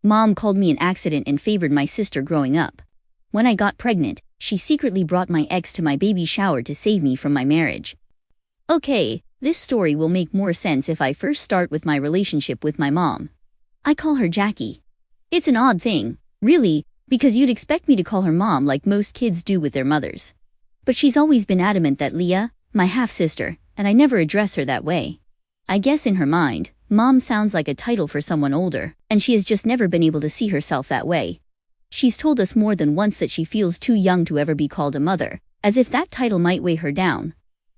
Mom called me an accident and favored my sister growing up. When I got pregnant, she secretly brought my ex to my baby shower to save me from my marriage. Okay, this story will make more sense if I first start with my relationship with my mom. I call her Jackie. It's an odd thing, really, because you'd expect me to call her mom like most kids do with their mothers. But she's always been adamant that Leah, my half-sister, and I never address her that way. I guess in her mind, Mom sounds like a title for someone older, and she has just never been able to see herself that way. She's told us more than once that she feels too young to ever be called a mother, as if that title might weigh her down.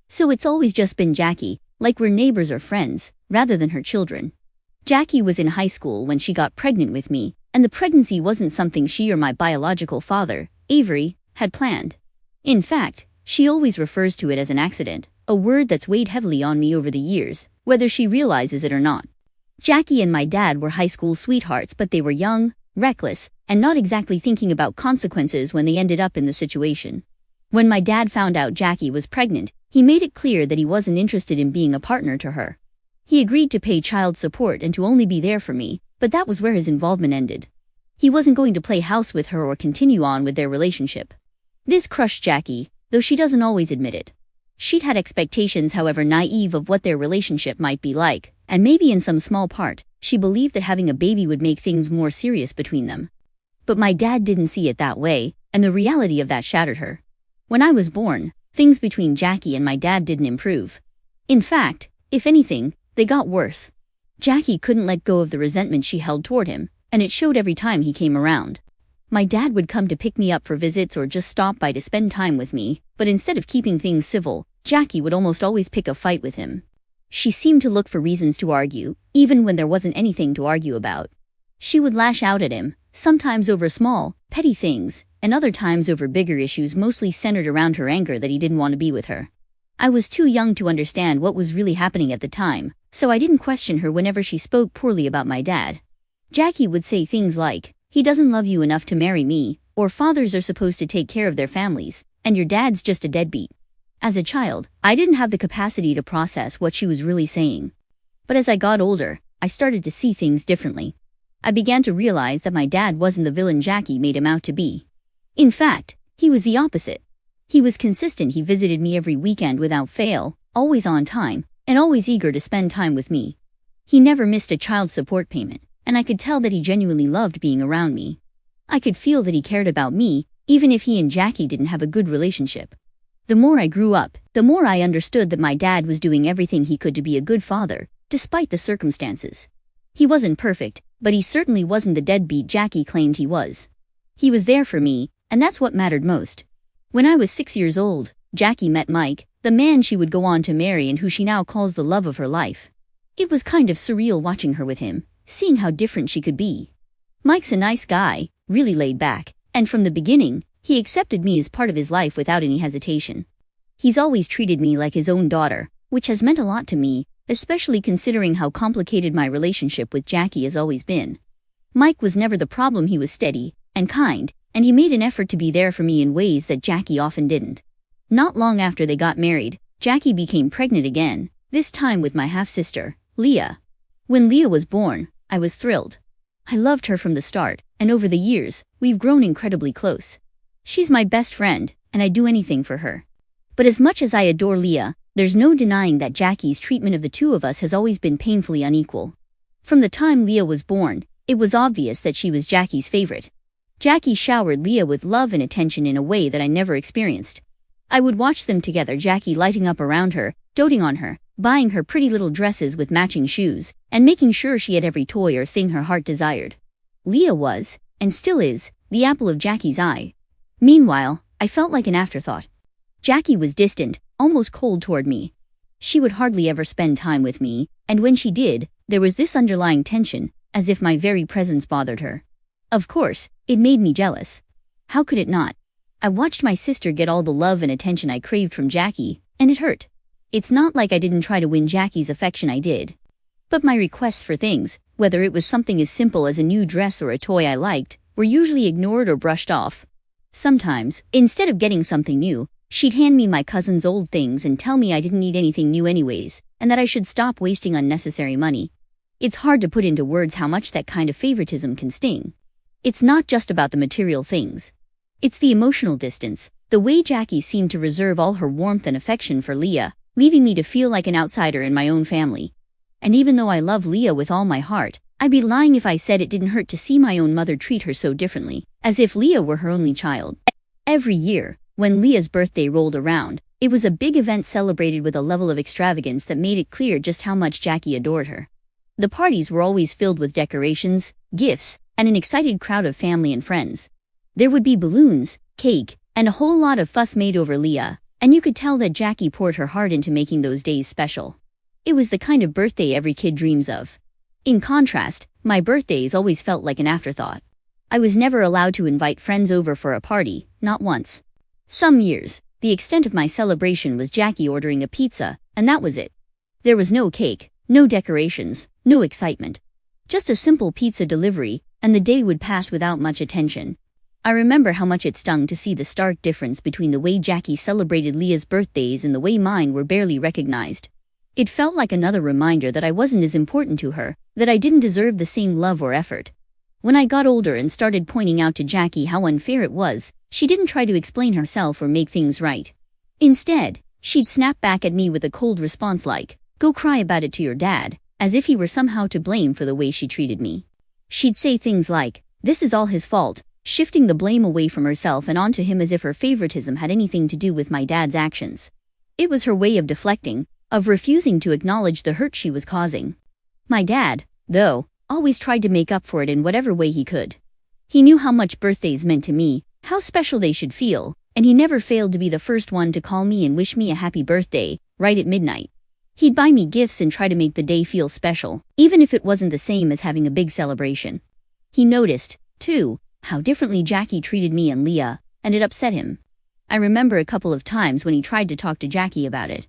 So it's always just been Jackie, like we're neighbors or friends, rather than her children. Jackie was in high school when she got pregnant with me, and the pregnancy wasn't something she or my biological father, Avery, had planned. In fact, she always refers to it as an accident, a word that's weighed heavily on me over the years, whether she realizes it or not. Jackie and my dad were high school sweethearts, but they were young, reckless, and not exactly thinking about consequences when they ended up in the situation. When my dad found out Jackie was pregnant, he made it clear that he wasn't interested in being a partner to her. He agreed to pay child support and to only be there for me, but that was where his involvement ended. He wasn't going to play house with her or continue on with their relationship. This crushed Jackie, though she doesn't always admit it. She'd had expectations, however naive, of what their relationship might be like, and maybe in some small part, she believed that having a baby would make things more serious between them. But my dad didn't see it that way, and the reality of that shattered her. When I was born, things between Jackie and my dad didn't improve. In fact, if anything, they got worse. Jackie couldn't let go of the resentment she held toward him, and it showed every time he came around. My dad would come to pick me up for visits or just stop by to spend time with me, but instead of keeping things civil, Jackie would almost always pick a fight with him. She seemed to look for reasons to argue, even when there wasn't anything to argue about. She would lash out at him, sometimes over small, petty things, and other times over bigger issues mostly centered around her anger that he didn't want to be with her. I was too young to understand what was really happening at the time, so I didn't question her whenever she spoke poorly about my dad. Jackie would say things like, "He doesn't love you enough to marry me," or "Fathers are supposed to take care of their families, and your dad's just a deadbeat." As a child, I didn't have the capacity to process what she was really saying. But as I got older, I started to see things differently. I began to realize that my dad wasn't the villain Jackie made him out to be. In fact, he was the opposite. He was consistent. He visited me every weekend without fail, always on time, and always eager to spend time with me. He never missed a child support payment, and I could tell that he genuinely loved being around me. I could feel that he cared about me, even if he and Jackie didn't have a good relationship. The more I grew up, the more I understood that my dad was doing everything he could to be a good father, despite the circumstances. He wasn't perfect, but he certainly wasn't the deadbeat Jackie claimed he was. He was there for me, and that's what mattered most. When I was 6 years old, Jackie met Mike, the man she would go on to marry and who she now calls the love of her life. It was kind of surreal watching her with him, seeing how different she could be. Mike's a nice guy, really laid back, and from the beginning, he accepted me as part of his life without any hesitation. He's always treated me like his own daughter, which has meant a lot to me, especially considering how complicated my relationship with Jackie has always been. Mike was never the problem. He was steady and kind, and he made an effort to be there for me in ways that Jackie often didn't. Not long after they got married, Jackie became pregnant again, this time with my half-sister, Leah. When Leah was born, I was thrilled. I loved her from the start, and over the years, we've grown incredibly close. She's my best friend, and I'd do anything for her. But as much as I adore Leah, there's no denying that Jackie's treatment of the two of us has always been painfully unequal. From the time Leah was born, it was obvious that she was Jackie's favorite. Jackie showered Leah with love and attention in a way that I never experienced. I would watch them together, Jackie lighting up around her, doting on her, buying her pretty little dresses with matching shoes, and making sure she had every toy or thing her heart desired. Leah was, and still is, the apple of Jackie's eye. Meanwhile, I felt like an afterthought. Jackie was distant, almost cold toward me. She would hardly ever spend time with me, and when she did, there was this underlying tension, as if my very presence bothered her. Of course, it made me jealous. How could it not? I watched my sister get all the love and attention I craved from Jackie, and it hurt. It's not like I didn't try to win Jackie's affection, I did. But my requests for things, whether it was something as simple as a new dress or a toy I liked, were usually ignored or brushed off. Sometimes, instead of getting something new, she'd hand me my cousin's old things and tell me I didn't need anything new anyways, and that I should stop wasting unnecessary money. It's hard to put into words how much that kind of favoritism can sting. It's not just about the material things. It's the emotional distance, the way Jackie seemed to reserve all her warmth and affection for Leah, leaving me to feel like an outsider in my own family. And even though I love Leah with all my heart, I'd be lying if I said it didn't hurt to see my own mother treat her so differently, as if Leah were her only child. Every year, when Leah's birthday rolled around, it was a big event celebrated with a level of extravagance that made it clear just how much Jackie adored her. The parties were always filled with decorations, gifts, and an excited crowd of family and friends. There would be balloons, cake, and a whole lot of fuss made over Leah, and you could tell that Jackie poured her heart into making those days special. It was the kind of birthday every kid dreams of. In contrast, my birthdays always felt like an afterthought. I was never allowed to invite friends over for a party, not once. Some years, the extent of my celebration was Jackie ordering a pizza, and that was it. There was no cake, no decorations, no excitement. Just a simple pizza delivery, and the day would pass without much attention. I remember how much it stung to see the stark difference between the way Jackie celebrated Leah's birthdays and the way mine were barely recognized. It felt like another reminder that I wasn't as important to her, that I didn't deserve the same love or effort. When I got older and started pointing out to Jackie how unfair it was, she didn't try to explain herself or make things right. Instead, she'd snap back at me with a cold response like, "Go cry about it to your dad," as if he were somehow to blame for the way she treated me. She'd say things like, "This is all his fault," shifting the blame away from herself and onto him as if her favoritism had anything to do with my dad's actions. It was her way of deflecting, of refusing to acknowledge the hurt she was causing. My dad, though, always tried to make up for it in whatever way he could. He knew how much birthdays meant to me, how special they should feel, and he never failed to be the first one to call me and wish me a happy birthday, right at midnight. He'd buy me gifts and try to make the day feel special, even if it wasn't the same as having a big celebration. He noticed, too, how differently Jackie treated me and Leah, and it upset him. I remember a couple of times when he tried to talk to Jackie about it.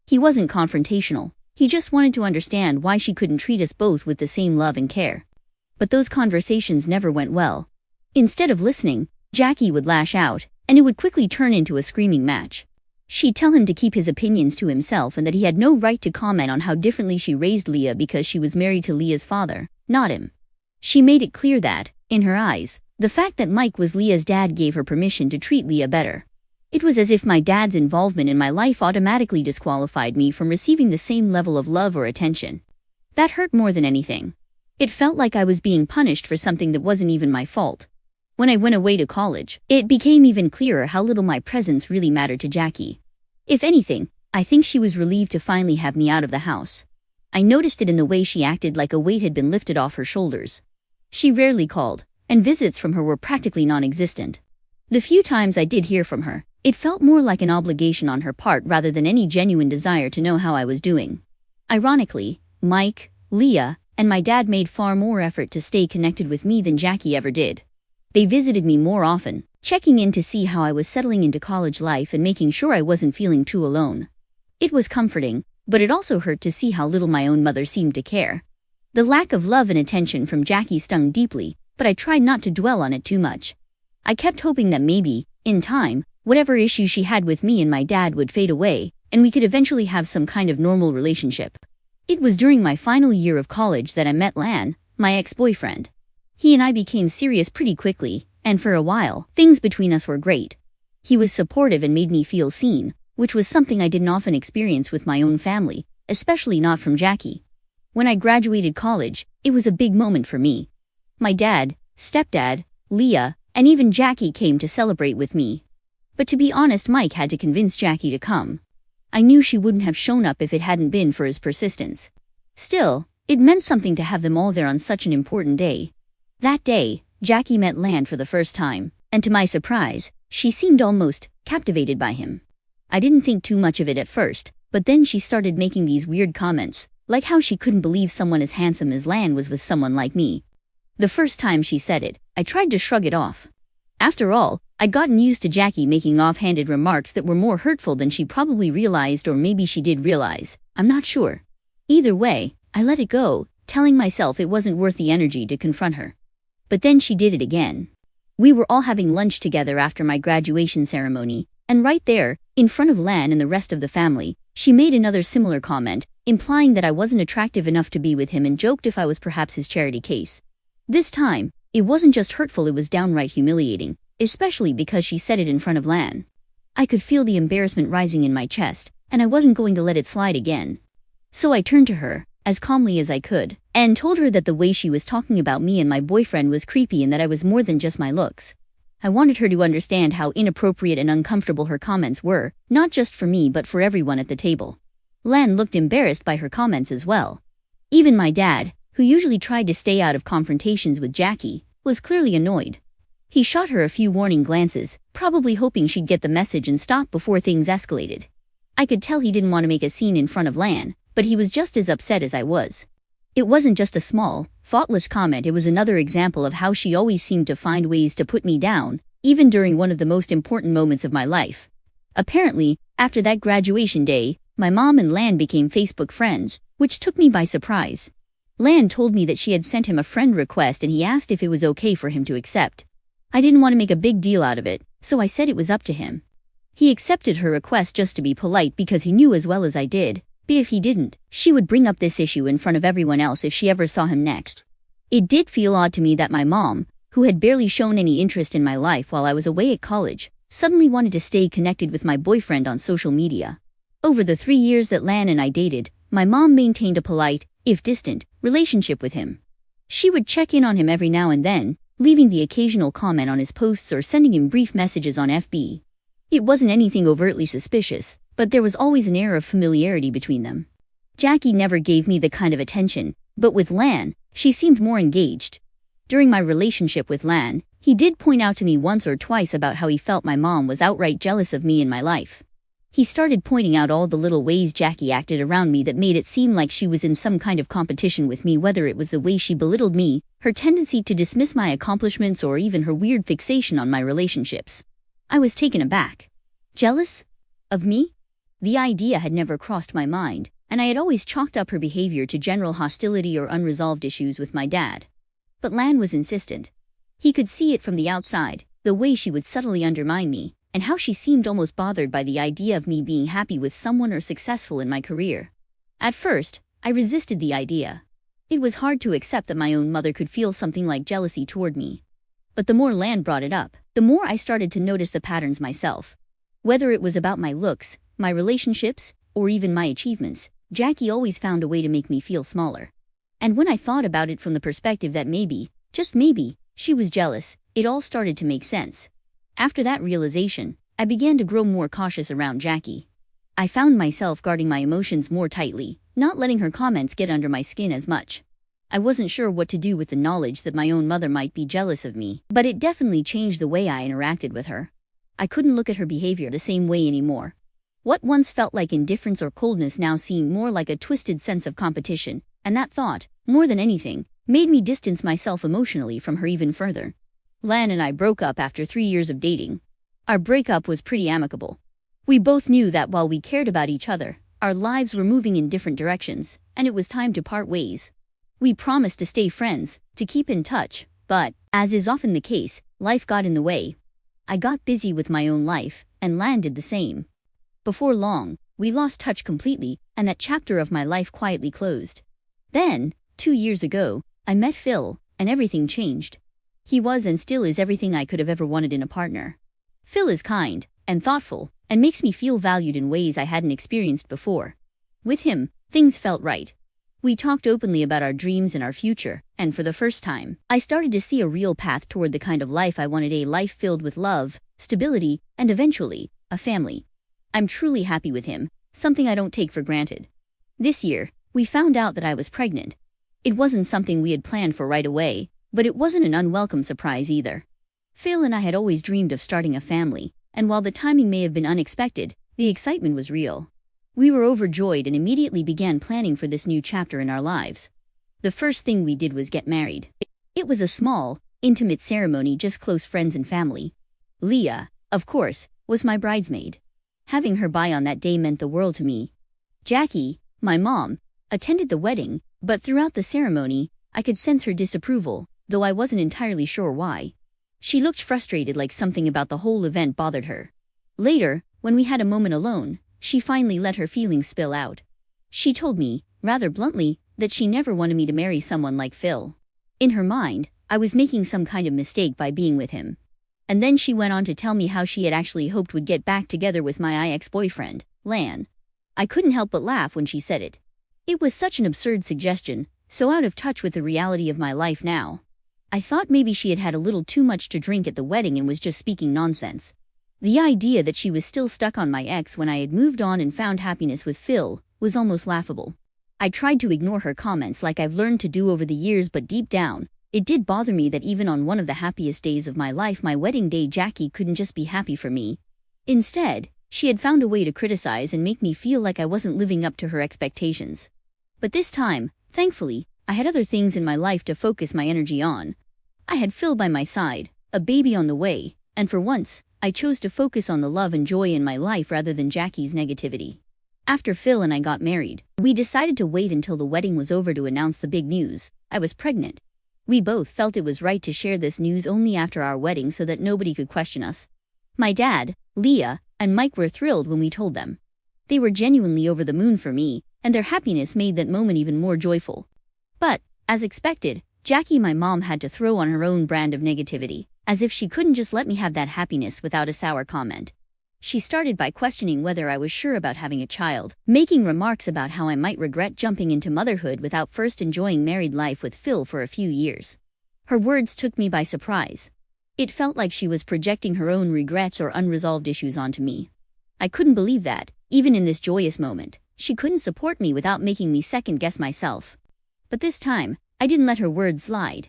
He wasn't confrontational, he just wanted to understand why she couldn't treat us both with the same love and care. But those conversations never went well. Instead of listening, Jackie would lash out, and it would quickly turn into a screaming match. She'd tell him to keep his opinions to himself and that he had no right to comment on how differently she raised Leah because she was married to Leah's father, not him. She made it clear that, in her eyes, the fact that Mike was Leah's dad gave her permission to treat Leah better. It was as if my dad's involvement in my life automatically disqualified me from receiving the same level of love or attention. That hurt more than anything. It felt like I was being punished for something that wasn't even my fault. When I went away to college, it became even clearer how little my presence really mattered to Jackie. If anything, I think she was relieved to finally have me out of the house. I noticed it in the way she acted like a weight had been lifted off her shoulders. She rarely called, and visits from her were practically non-existent. The few times I did hear from her, it felt more like an obligation on her part rather than any genuine desire to know how I was doing. Ironically, Mike, Leah, and my dad made far more effort to stay connected with me than Jackie ever did. They visited me more often, checking in to see how I was settling into college life and making sure I wasn't feeling too alone. It was comforting, but it also hurt to see how little my own mother seemed to care. The lack of love and attention from Jackie stung deeply, but I tried not to dwell on it too much. I kept hoping that maybe, in time, whatever issue she had with me and my dad would fade away, and we could eventually have some kind of normal relationship. It was during my final year of college that I met Lan, my ex-boyfriend. He and I became serious pretty quickly, and for a while, things between us were great. He was supportive and made me feel seen, which was something I didn't often experience with my own family, especially not from Jackie. When I graduated college, it was a big moment for me. My dad, stepdad, Leah, and even Jackie came to celebrate with me. But to be honest, Mike had to convince Jackie to come. I knew she wouldn't have shown up if it hadn't been for his persistence. Still, it meant something to have them all there on such an important day. That day, Jackie met Lan for the first time, and to my surprise, she seemed almost captivated by him. I didn't think too much of it at first, but then she started making these weird comments, like how she couldn't believe someone as handsome as Lan was with someone like me. The first time she said it, I tried to shrug it off. After all, I'd gotten used to Jackie making offhanded remarks that were more hurtful than she probably realized, or maybe she did realize, I'm not sure. Either way, I let it go, telling myself it wasn't worth the energy to confront her. But then she did it again. We were all having lunch together after my graduation ceremony, and right there, in front of Lan and the rest of the family, she made another similar comment, implying that I wasn't attractive enough to be with him and joked if I was perhaps his charity case. This time, it wasn't just hurtful, it was downright humiliating, especially because she said it in front of Lan. I could feel the embarrassment rising in my chest, and I wasn't going to let it slide again. So I turned to her, as calmly as I could, and told her that the way she was talking about me and my boyfriend was creepy and that I was more than just my looks. I wanted her to understand how inappropriate and uncomfortable her comments were, not just for me but for everyone at the table. Lan looked embarrassed by her comments as well. Even my dad, who usually tried to stay out of confrontations with Jackie, was clearly annoyed. He shot her a few warning glances, probably hoping she'd get the message and stop before things escalated. I could tell he didn't want to make a scene in front of Lan, but he was just as upset as I was. It wasn't just a small, thoughtless comment, it was another example of how she always seemed to find ways to put me down, even during one of the most important moments of my life. Apparently, after that graduation day, my mom and Lan became Facebook friends, which took me by surprise. Lan told me that she had sent him a friend request and he asked if it was okay for him to accept. I didn't want to make a big deal out of it, so I said it was up to him. He accepted her request just to be polite because he knew as well as I did, but if he didn't, she would bring up this issue in front of everyone else if she ever saw him next. It did feel odd to me that my mom, who had barely shown any interest in my life while I was away at college, suddenly wanted to stay connected with my boyfriend on social media. Over the 3 years that Lan and I dated, my mom maintained a polite, if distant, relationship with him. She would check in on him every now and then, leaving the occasional comment on his posts or sending him brief messages on FB. It wasn't anything overtly suspicious, but there was always an air of familiarity between them. Jackie never gave me the kind of attention, but with Lan, she seemed more engaged. During my relationship with Lan, he did point out to me once or twice about how he felt my mom was outright jealous of me in my life. He started pointing out all the little ways Jackie acted around me that made it seem like she was in some kind of competition with me, whether it was the way she belittled me, her tendency to dismiss my accomplishments, or even her weird fixation on my relationships. I was taken aback. Jealous? Of me? The idea had never crossed my mind, and I had always chalked up her behavior to general hostility or unresolved issues with my dad. But Lan was insistent. He could see it from the outside, the way she would subtly undermine me, and how she seemed almost bothered by the idea of me being happy with someone or successful in my career. At first, I resisted the idea. It was hard to accept that my own mother could feel something like jealousy toward me. But the more Lan brought it up, the more I started to notice the patterns myself. Whether it was about my looks, my relationships, or even my achievements, Jackie always found a way to make me feel smaller. And when I thought about it from the perspective that maybe, just maybe, she was jealous, it all started to make sense. After that realization, I began to grow more cautious around Jackie. I found myself guarding my emotions more tightly, not letting her comments get under my skin as much. I wasn't sure what to do with the knowledge that my own mother might be jealous of me, but it definitely changed the way I interacted with her. I couldn't look at her behavior the same way anymore. What once felt like indifference or coldness now seemed more like a twisted sense of competition, and that thought, more than anything, made me distance myself emotionally from her even further. Lan and I broke up after 3 years of dating. Our breakup was pretty amicable. We both knew that while we cared about each other, our lives were moving in different directions, and it was time to part ways. We promised to stay friends, to keep in touch, but, as is often the case, life got in the way. I got busy with my own life, and Lan did the same. Before long, we lost touch completely, and that chapter of my life quietly closed. Then, 2 years ago, I met Phil, and everything changed. He was and still is everything I could have ever wanted in a partner. Phil is kind, and thoughtful, and makes me feel valued in ways I hadn't experienced before. With him, things felt right. We talked openly about our dreams and our future, and for the first time, I started to see a real path toward the kind of life I wanted, a life filled with love, stability, and eventually, a family. I'm truly happy with him, something I don't take for granted. This year, we found out that I was pregnant. It wasn't something we had planned for right away, but it wasn't an unwelcome surprise either. Phil and I had always dreamed of starting a family, and while the timing may have been unexpected, the excitement was real. We were overjoyed and immediately began planning for this new chapter in our lives. The first thing we did was get married. It was a small, intimate ceremony, just close friends and family. Leah, of course, was my bridesmaid. Having her by on that day meant the world to me. Jackie, my mom, attended the wedding, but throughout the ceremony, I could sense her disapproval, though I wasn't entirely sure why. She looked frustrated, like something about the whole event bothered her. Later, when we had a moment alone, she finally let her feelings spill out. She told me, rather bluntly, that she never wanted me to marry someone like Phil. In her mind, I was making some kind of mistake by being with him. And then she went on to tell me how she had actually hoped we'd get back together with my ex-boyfriend, Lan. I couldn't help but laugh when she said it. It was such an absurd suggestion, so out of touch with the reality of my life now. I thought maybe she had had a little too much to drink at the wedding and was just speaking nonsense. The idea that she was still stuck on my ex when I had moved on and found happiness with Phil was almost laughable. I tried to ignore her comments like I've learned to do over the years, but deep down, it did bother me that even on one of the happiest days of my life, my wedding day, Jackie couldn't just be happy for me. Instead, she had found a way to criticize and make me feel like I wasn't living up to her expectations. But this time, thankfully, I had other things in my life to focus my energy on. I had Phil by my side, a baby on the way, and for once, I chose to focus on the love and joy in my life rather than Jackie's negativity. After Phil and I got married, we decided to wait until the wedding was over to announce the big news. I was pregnant. We both felt it was right to share this news only after our wedding so that nobody could question us. My dad, Leah, and Mike were thrilled when we told them. They were genuinely over the moon for me, and their happiness made that moment even more joyful. But, as expected, Jackie, my mom, had to throw on her own brand of negativity, as if she couldn't just let me have that happiness without a sour comment. She started by questioning whether I was sure about having a child, making remarks about how I might regret jumping into motherhood without first enjoying married life with Phil for a few years. Her words took me by surprise. It felt like she was projecting her own regrets or unresolved issues onto me. I couldn't believe that, even in this joyous moment, she couldn't support me without making me second-guess myself. But this time, I didn't let her words slide.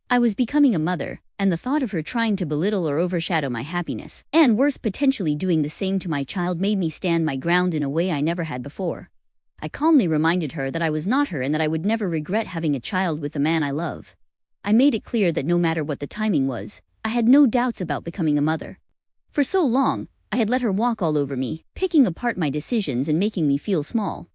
I was becoming a mother, and the thought of her trying to belittle or overshadow my happiness, and worse, potentially doing the same to my child, made me stand my ground in a way I never had before. I calmly reminded her that I was not her and that I would never regret having a child with the man I love. I made it clear that no matter what the timing was, I had no doubts about becoming a mother. For so long, I had let her walk all over me, picking apart my decisions and making me feel small.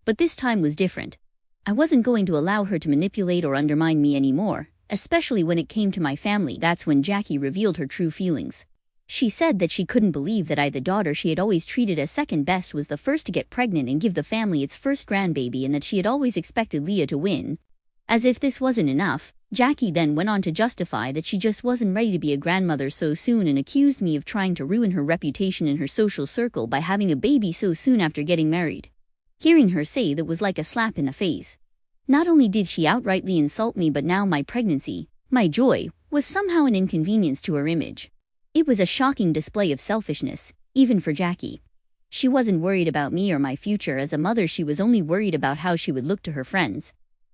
But this time was different. I wasn't going to allow her to manipulate or undermine me anymore. Especially when it came to my family. That's when Jackie revealed her true feelings. She said that she couldn't believe that I, the daughter she had always treated as second best, was the first to get pregnant and give the family its first grandbaby, and that she had always expected Leah to win. As if this wasn't enough, Jackie then went on to justify that she just wasn't ready to be a grandmother so soon and accused me of trying to ruin her reputation in her social circle by having a baby so soon after getting married. Hearing her say that was like a slap in the face. Not only did she outrightly insult me, but now my pregnancy, my joy, was somehow an inconvenience to her image. It was a shocking display of selfishness, even for Jackie. She wasn't worried about me or my future as a mother, she was only worried about how she would look to her friends.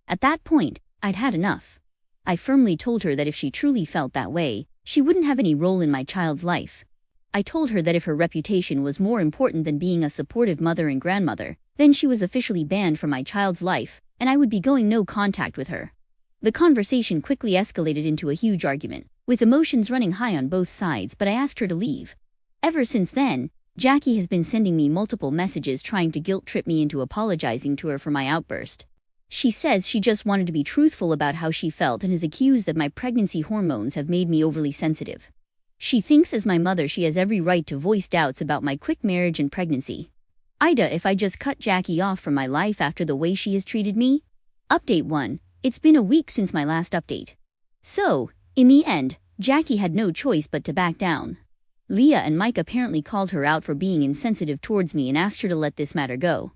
At that point, I'd had enough. I firmly told her that if she truly felt that way, she wouldn't have any role in my child's life. I told her that if her reputation was more important than being a supportive mother and grandmother, then she was officially banned from my child's life, and I would be going no contact with her. The conversation quickly escalated into a huge argument, with emotions running high on both sides, but I asked her to leave. Ever since then, Jackie has been sending me multiple messages trying to guilt-trip me into apologizing to her for my outburst. She says she just wanted to be truthful about how she felt and has accused that my pregnancy hormones have made me overly sensitive. She thinks as my mother she has every right to voice doubts about my quick marriage and pregnancy. Ida, if I just cut Jackie off from my life after the way she has treated me? Update 1. It's been a week since my last update. So, in the end, Jackie had no choice but to back down. Leah and Mike apparently called her out for being insensitive towards me and asked her to let this matter go.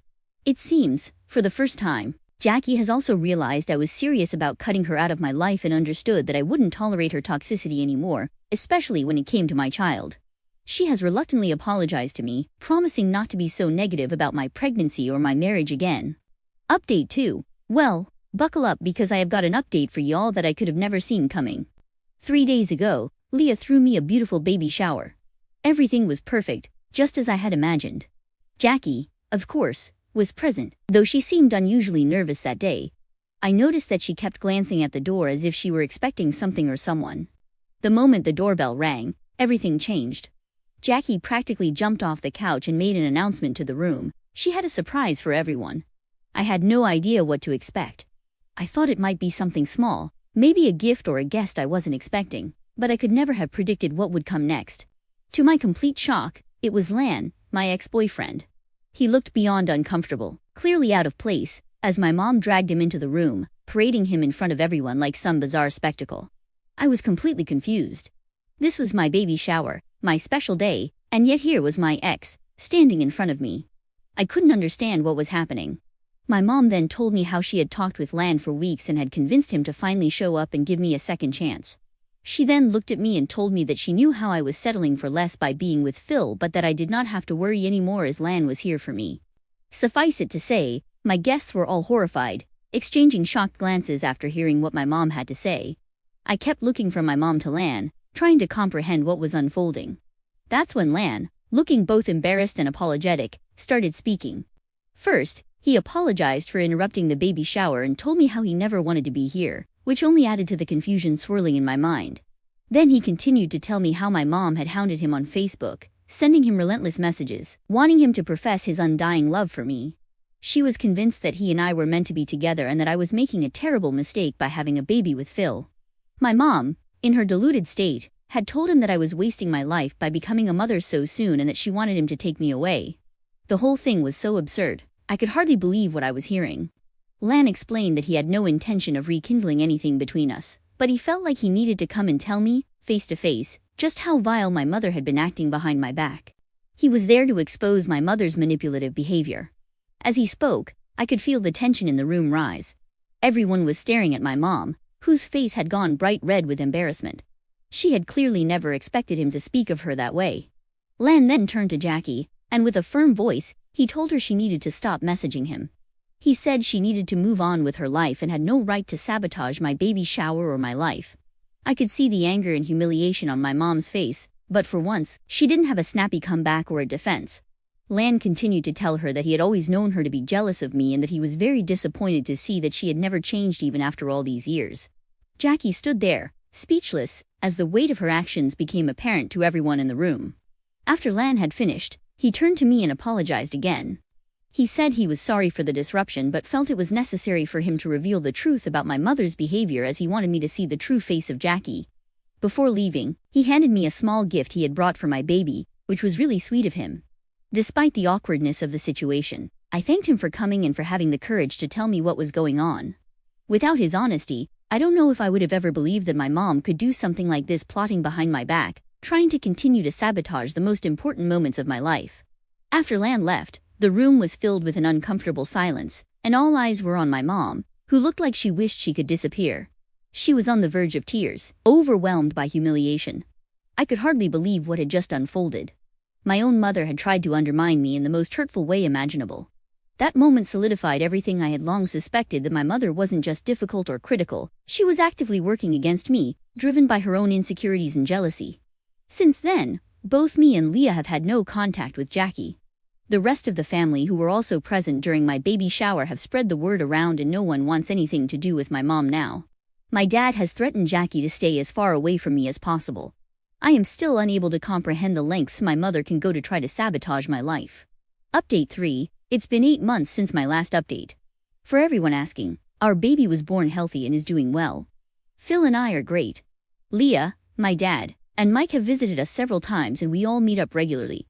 It seems, for the first time, Jackie has also realized I was serious about cutting her out of my life and understood that I wouldn't tolerate her toxicity anymore, especially when it came to my child. She has reluctantly apologized to me, promising not to be so negative about my pregnancy or my marriage again. Update 2. Well, buckle up because I have got an update for y'all that I could have never seen coming. 3 days ago, Leah threw me a beautiful baby shower. Everything was perfect, just as I had imagined. Jackie, of course, was present, though she seemed unusually nervous that day. I noticed that she kept glancing at the door as if she were expecting something or someone. The moment the doorbell rang, everything changed. Jackie practically jumped off the couch and made an announcement to the room. She had a surprise for everyone. I had no idea what to expect. I thought it might be something small, maybe a gift or a guest I wasn't expecting, but I could never have predicted what would come next. To my complete shock, it was Lan, my ex-boyfriend. He looked beyond uncomfortable, clearly out of place, as my mom dragged him into the room, parading him in front of everyone like some bizarre spectacle. I was completely confused. This was my baby shower, my special day, and yet here was my ex, standing in front of me. I couldn't understand what was happening. My mom then told me how she had talked with Lan for weeks and had convinced him to finally show up and give me a second chance. She then looked at me and told me that she knew how I was settling for less by being with Phil, but that I did not have to worry anymore as Lan was here for me. Suffice it to say, my guests were all horrified, exchanging shocked glances after hearing what my mom had to say. I kept looking from my mom to Lan, trying to comprehend what was unfolding. That's when Lan, looking both embarrassed and apologetic, started speaking. First, he apologized for interrupting the baby shower and told me how he never wanted to be here, which only added to the confusion swirling in my mind. Then he continued to tell me how my mom had hounded him on Facebook, sending him relentless messages, wanting him to profess his undying love for me. She was convinced that he and I were meant to be together and that I was making a terrible mistake by having a baby with Phil. My mom, in her deluded state, had told him that I was wasting my life by becoming a mother so soon and that she wanted him to take me away. The whole thing was so absurd, I could hardly believe what I was hearing. Lan explained that he had no intention of rekindling anything between us, but he felt like he needed to come and tell me, face to face, just how vile my mother had been acting behind my back. He was there to expose my mother's manipulative behavior. As he spoke, I could feel the tension in the room rise. Everyone was staring at my mom, whose face had gone bright red with embarrassment. She had clearly never expected him to speak of her that way. Lan then turned to Jackie, and with a firm voice, he told her she needed to stop messaging him. He said she needed to move on with her life and had no right to sabotage my baby shower or my life. I could see the anger and humiliation on my mom's face, but for once, she didn't have a snappy comeback or a defense. Lan continued to tell her that he had always known her to be jealous of me and that he was very disappointed to see that she had never changed even after all these years. Jackie stood there, speechless, as the weight of her actions became apparent to everyone in the room. After Lan had finished, he turned to me and apologized again. He said he was sorry for the disruption but felt it was necessary for him to reveal the truth about my mother's behavior as he wanted me to see the true face of Jackie. Before leaving, he handed me a small gift he had brought for my baby, which was really sweet of him. Despite the awkwardness of the situation, I thanked him for coming and for having the courage to tell me what was going on. Without his honesty, I don't know if I would have ever believed that my mom could do something like this, plotting behind my back, trying to continue to sabotage the most important moments of my life. After Lan left, the room was filled with an uncomfortable silence, and all eyes were on my mom, who looked like she wished she could disappear. She was on the verge of tears, overwhelmed by humiliation. I could hardly believe what had just unfolded. My own mother had tried to undermine me in the most hurtful way imaginable. That moment solidified everything I had long suspected, that my mother wasn't just difficult or critical, she was actively working against me, driven by her own insecurities and jealousy. Since then, both me and Leah have had no contact with Jackie. The rest of the family who were also present during my baby shower have spread the word around and no one wants anything to do with my mom now. My dad has threatened Jackie to stay as far away from me as possible. I am still unable to comprehend the lengths my mother can go to try to sabotage my life. Update 3, it's been 8 months since my last update. For everyone asking, our baby was born healthy and is doing well. Phil and I are great. Leah, my dad, and Mike have visited us several times and we all meet up regularly.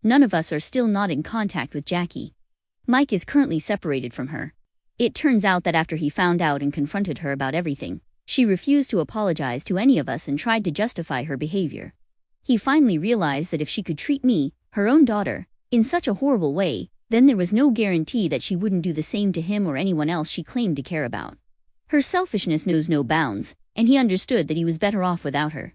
None of us are still not in contact with Jackie. Mike is currently separated from her. It turns out that after he found out and confronted her about everything, she refused to apologize to any of us and tried to justify her behavior. He finally realized that if she could treat me, her own daughter, in such a horrible way, then there was no guarantee that she wouldn't do the same to him or anyone else she claimed to care about. Her selfishness knows no bounds, and he understood that he was better off without her.